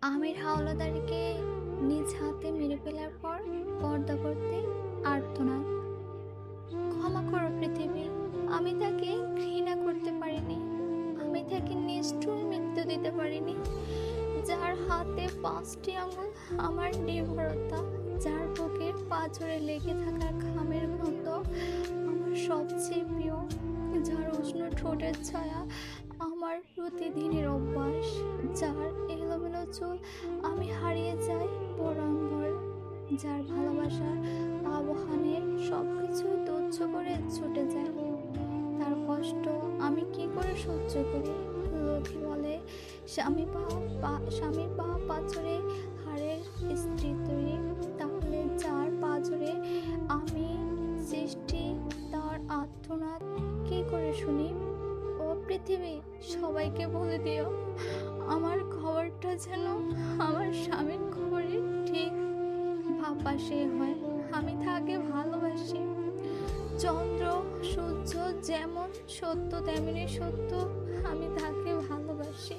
আমির হাওলাদারকে নিজ হাতে মেরে ফেলার পর পর্দা করতে আর্তনাদ। ক্ষমা করো পৃথিবী, আমি তাকে ঘৃণা করতে পারিনি, আমি তাকে নিষ্ঠুর মৃত্যু দিতে পারিনি। যার হাতে 5টি আঙুল আমার নির্ভরতা, যার বুকের পাঁজরে লেগে থাকা ঘামের গন্ধ আমার সবচেয়ে প্রিয়, যার উষ্ণ ঠোঁটের ছায়া আমার প্রতিদিনের অভ্যাস, যার এলোমেলো চুল আমি হারিয়ে যাই পরাঙ্গর, যার ভালোবাসার আবহানের সবকিছু তুচ্ছ করে ছুটে যায়। তার কষ্ট আমি কি করে সহ্য করি? লোকে বলে স্বামীর পা পাথরে হাড়ের স্ত্রী তৈরি। তাহলে যার পাথরে আমি সৃষ্টি, তার আর্তনাদ কি করে শুনি? ও পৃথিবী, সবাইকে বলে দিও আমার খবরটা যেন আমার স্বামীর খবরের ঠিক পাশে হয়। আমি তাকে ভালোবাসি। চন্দ্র সূর্য যেমন সত্য তেমনি সত্য, আমি তাকে ভালোবাসি।